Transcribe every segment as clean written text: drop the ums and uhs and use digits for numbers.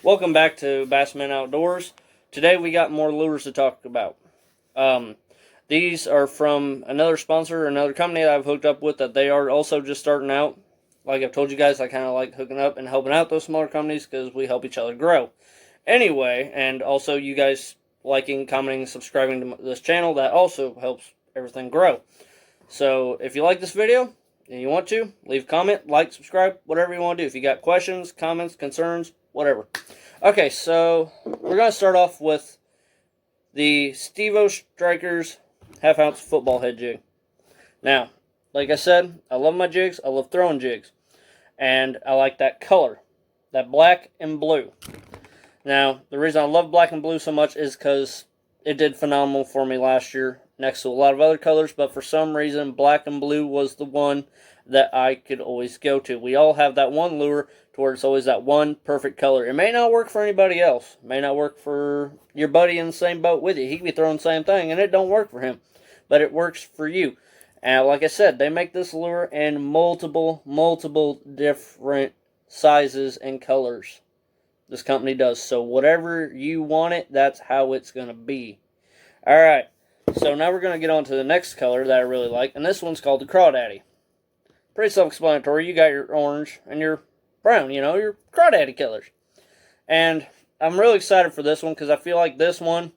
Welcome back to Bassman Outdoors. Today we got more lures to talk about. These are from another sponsor, another company that I've hooked up with that they are also just starting out. Like I've told you guys, I kind of like hooking up and helping out those smaller companies because we help each other grow. Anyway, and also you guys liking, commenting, subscribing to this channel, that also helps everything grow. So if you like this video and you want to, leave a comment, like, subscribe, whatever you want to do. If you got questions, comments, concerns, whatever. Okay, so we're going to start off with the Stevo Strikers half-ounce football head jig. Now, like I said, I love my jigs. I love throwing jigs. And I like that color, that black and blue. Now, the reason I love black and blue so much is because it did phenomenal for me last year next to a lot of other colors, but for some reason, black and blue was the one that I could always go to. We all have that one lure to where it's always that one perfect color. It may not work for anybody else. It may not work for your buddy in the same boat with you. He could be throwing the same thing, and it don't work for him. But it works for you. And like I said, they make this lure in multiple different sizes and colors. This company does. So whatever you want it, that's how it's going to be. Alright. So now we're going to get on to the next color that I really like. And this one's called the Crawdaddy. Pretty self-explanatory. You got your orange and your brown, your Crawdaddy colors. And I'm really excited for this one because I feel like this one,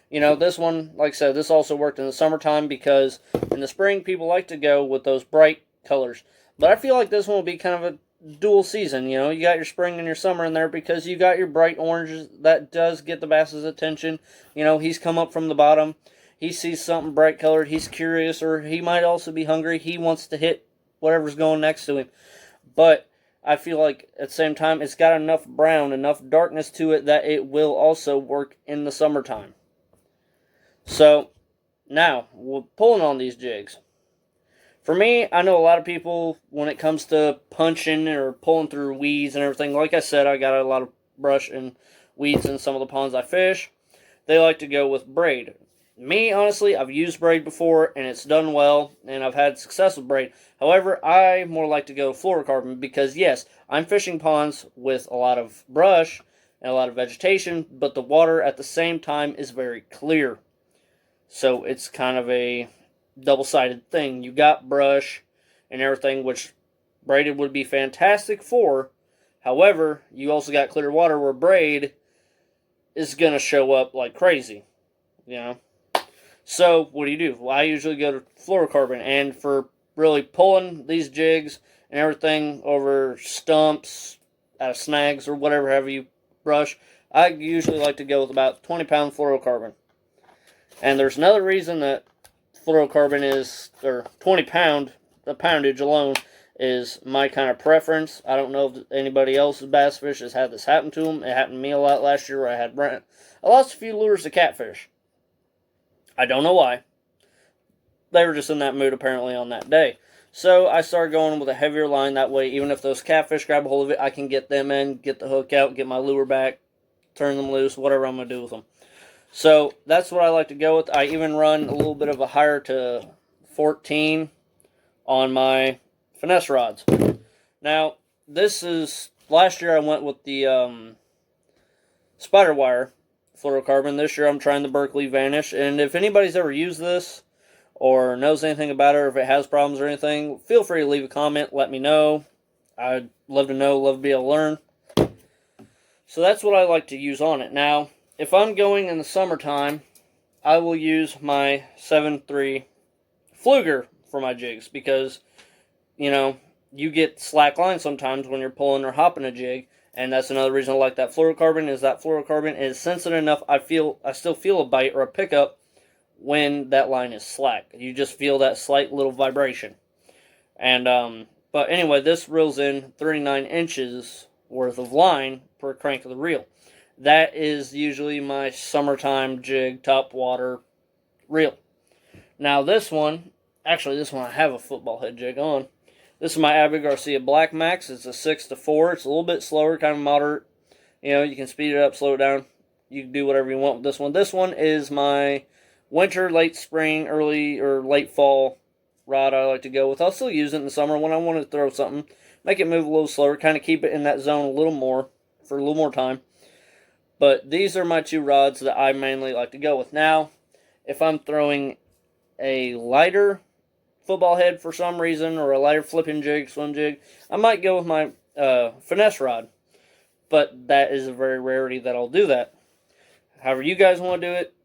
this one, like I said, this also worked in the summertime because in the spring people like to go with those bright colors. But I feel like this one will be kind of a dual season. You got your spring and your summer in there because you got your bright oranges that does get the bass's attention. He's come up from the bottom. He sees something bright colored. He's curious, or he might also be hungry. He wants to hit whatever's going next to him. But I feel like at the same time, it's got enough brown, enough darkness to it that it will also work in the summertime. So now we're pulling on these jigs. For me, I know a lot of people, when it comes to punching or pulling through weeds and everything, like I said, I got a lot of brush and weeds in some of the ponds I fish. They like to go with braid. Me, honestly, I've used braid before, and it's done well, and I've had success with braid. However, I more like to go fluorocarbon because, yes, I'm fishing ponds with a lot of brush and a lot of vegetation, but the water at the same time is very clear. So it's kind of a double-sided thing. You got brush and everything, which braided would be fantastic for. However, you also got clear water where braid is going to show up like crazy, So, what do? Well, I usually go to fluorocarbon, and for really pulling these jigs and everything over stumps, out of snags, or whatever you brush, I usually like to go with about 20-pound fluorocarbon. And there's another reason that fluorocarbon is, or 20-pound, the poundage alone, is my kind of preference. I don't know if anybody else's bass fish has had this happen to them. It happened to me a lot last year where I lost a few lures to catfish. I don't know why. They were just in that mood apparently on that day. So I started going with a heavier line. That way, even if those catfish grab a hold of it, I can get them in, get the hook out, get my lure back, turn them loose, whatever I'm going to do with them. So that's what I like to go with. I even run a little bit of a higher to 14 on my finesse rods. Now, last year I went with the spider wire fluorocarbon. This year I'm trying the Berkeley Vanish, and if anybody's ever used this or knows anything about it, or if it has problems or anything, feel free to leave a comment, let me know. I'd love to know, love to be able to learn. So that's what I like to use on it. Now, if I'm going in the summertime, I will use my 7.3 Fluger for my jigs because, you get slack line sometimes when you're pulling or hopping a jig. And that's another reason I like that fluorocarbon, is that fluorocarbon is sensitive enough. I still feel a bite or a pickup when that line is slack. You just feel that slight little vibration. And but anyway, this reels in 39 inches worth of line per crank of the reel. That is usually my summertime jig, top water reel. Now this one I have a football head jig on. This is my Abbey Garcia Black Max. It's a 6-4. It's a little bit slower, kind of moderate. You can speed it up, slow it down. You can do whatever you want with this one. This one is my winter, late spring, early or late fall rod I like to go with. I'll still use it in the summer when I want to throw something. Make it move a little slower, kind of keep it in that zone a little more, for a little more time. But these are my two rods that I mainly like to go with. Now, if I'm throwing a lighter football head for some reason, or a lighter flipping jig, swim jig, I might go with my finesse rod. But that is a very rarity that I'll do that. However you guys want to do it,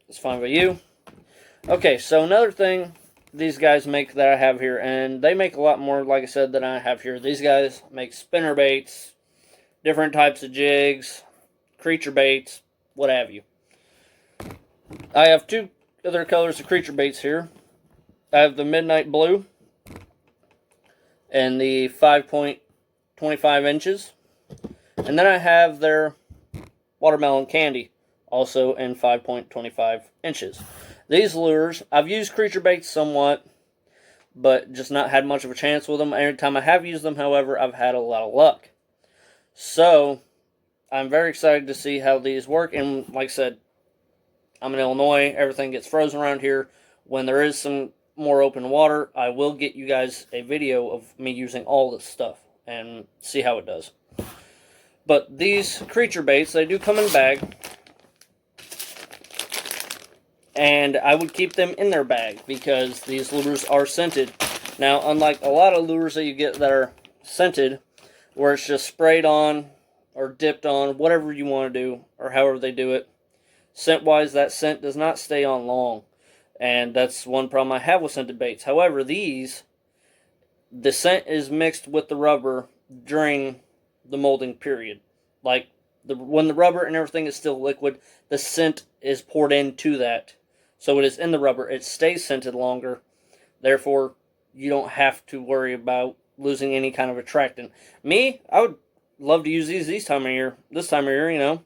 it's fine by you. Okay, so another thing these guys make that I have here, and they make a lot more, like I said, than I have here. These guys make spinner baits, different types of jigs, creature baits, what have you. I have two other colors of creature baits here. I have the Midnight Blue and the 5.25 inches. And then I have their Watermelon Candy, also in 5.25 inches. These lures, I've used creature baits somewhat, but just not had much of a chance with them. Every time I have used them, however, I've had a lot of luck. So, I'm very excited to see how these work. And like I said, I'm in Illinois. Everything gets frozen around here. When there is some more open water, I will get you guys a video of me using all this stuff and see how it does. But these creature baits, they do come in a bag. And I would keep them in their bag because these lures are scented. Now, unlike a lot of lures that you get that are scented, where it's just sprayed on or dipped on, whatever you want to do, or however they do it, scent-wise, that scent does not stay on long. And that's one problem I have with scented baits. However, these, the scent is mixed with the rubber during the molding period. Like, when the rubber and everything is still liquid, the scent is poured into that. So it is in the rubber. It stays scented longer. Therefore, you don't have to worry about losing any kind of attractant. Me, I would love to use these this time of year, you know.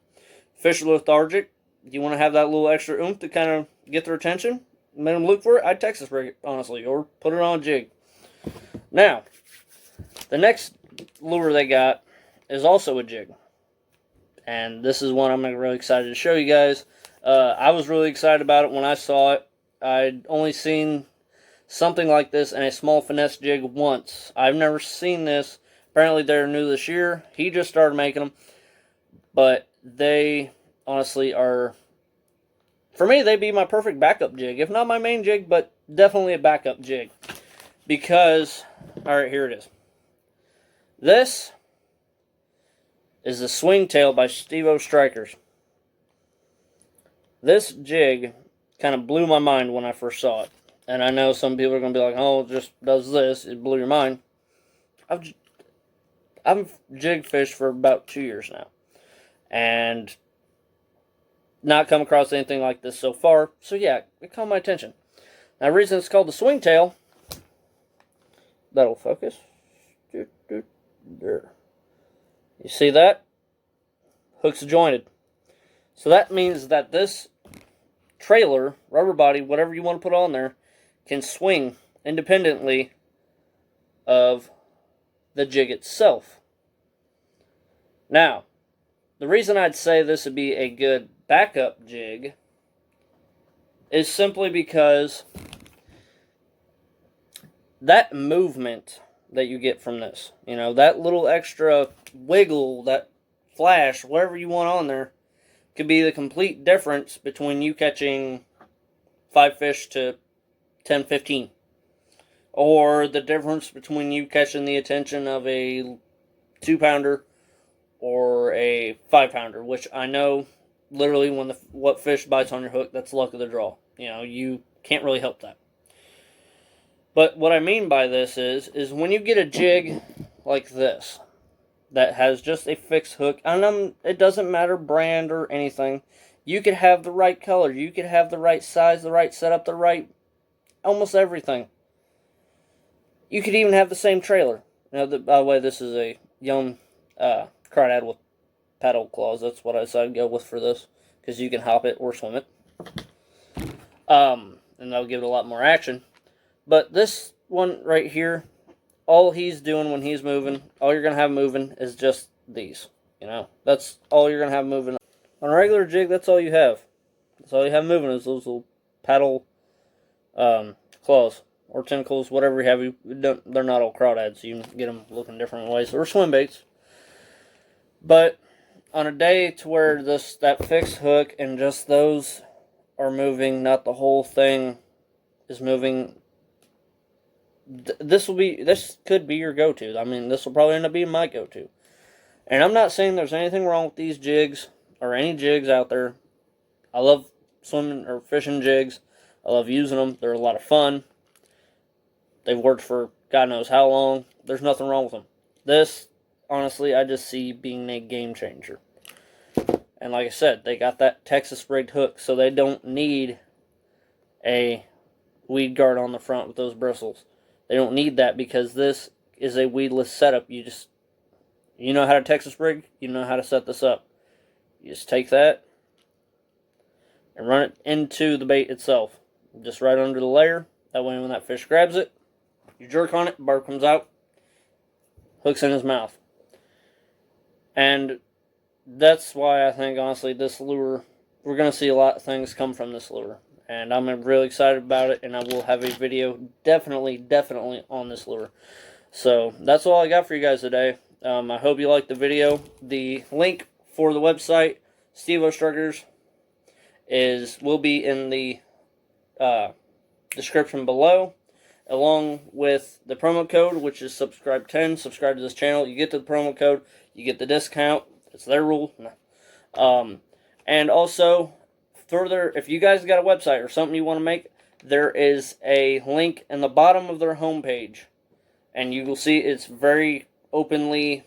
Fish are lethargic. You want to have that little extra oomph to kind of get their attention, make them look for it. I'd Texas rig it, honestly, or put it on a jig. Now, the next lure they got is also a jig. And this is one I'm really excited to show you guys. I was really excited about it when I saw it. I'd only seen something like this in a small finesse jig once. I've never seen this. Apparently they're new this year. He just started making them. But they honestly are, for me, they'd be my perfect backup jig. If not my main jig, but definitely a backup jig. Because, alright, here it is. This is the Swing Tail by Stevo Strikers. This jig kind of blew my mind when I first saw it. And I know some people are going to be like, oh, it just does this. It blew your mind. I've jig fished for about 2 years now. And not come across anything like this so far. So yeah, it caught my attention. Now the reason it's called the Swing Tail, that'll focus. There. You see that? Hooks are jointed. So that means that this trailer, rubber body, whatever you want to put on there, can swing independently of the jig itself. Now, the reason I'd say this would be a good backup jig is simply because that movement that you get from this, you know, that little extra wiggle, that flash, whatever you want on there, could be the complete difference between you catching 5 fish to 10, 15. Or the difference between you catching the attention of a 2-pounder or a 5-pounder, which I know literally when what fish bites on your hook, that's luck of the draw. You know, you can't really help that. But what I mean by this is when you get a jig like this that has just a fixed hook, and it doesn't matter brand or anything, you could have the right color, you could have the right size, the right setup, the right almost everything. You could even have the same trailer. Now, by the way, this is a young crawdad with paddle claws. That's what I decided to go with for this, because you can hop it or swim it. And that'll give it a lot more action. But this one right here, all he's doing when he's moving, all you're going to have moving is just these. You know, that's all you're going to have moving. On a regular jig, that's all you have. That's all you have moving is those little paddle claws or tentacles, whatever you have. They're not all crawdads, so you can get them looking different ways. Or swim baits. But on a day to where that fixed hook and just those are moving, not the whole thing is moving, this could be your go-to. I mean, this will probably end up being my go-to. And I'm not saying there's anything wrong with these jigs or any jigs out there. I love swimming or fishing jigs. I love using them. They're a lot of fun. They've worked for God knows how long. There's nothing wrong with them. This, honestly, I just see being a game changer. And like I said, they got that Texas rigged hook, so they don't need a weed guard on the front with those bristles. They don't need that because this is a weedless setup. You know how to Texas rig, you know how to set this up. You just take that and run it into the bait itself. Just right under the layer. That way when that fish grabs it, you jerk on it, barb comes out, hook's in his mouth. And that's why I think, honestly, this lure, we're going to see a lot of things come from this lure. And I'm really excited about it, and I will have a video definitely on this lure. So, that's all I got for you guys today. I hope you liked the video. The link for the website, Stevo Struggers, will be in the description below, along with the promo code, which is subscribe10. Subscribe to this channel. You get the promo code, you get the discount. It's their rule. And also, further, if you guys got a website or something you want to make, there is a link in the bottom of their homepage. And you will see it's very openly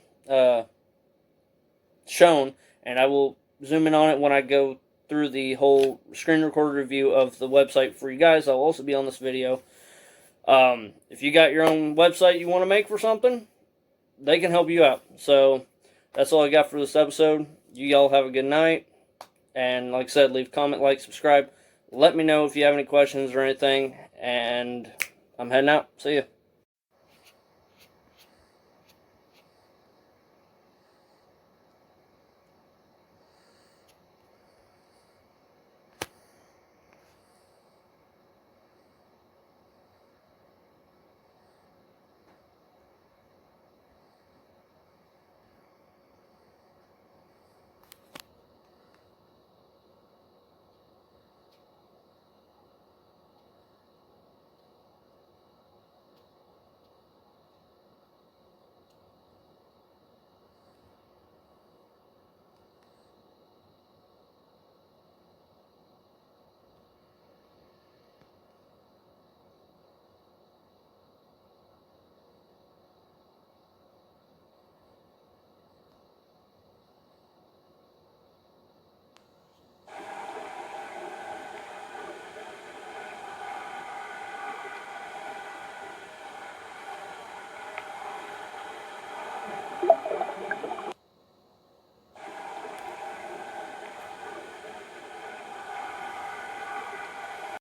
shown. And I will zoom in on it when I go through the whole screen recorder review of the website for you guys. I'll also be on this video. If you got your own website you want to make for something, they can help you out. So, that's all I got for this episode. You all have a good night. And like I said, leave a comment, like, subscribe. Let me know if you have any questions or anything. And I'm heading out. See ya.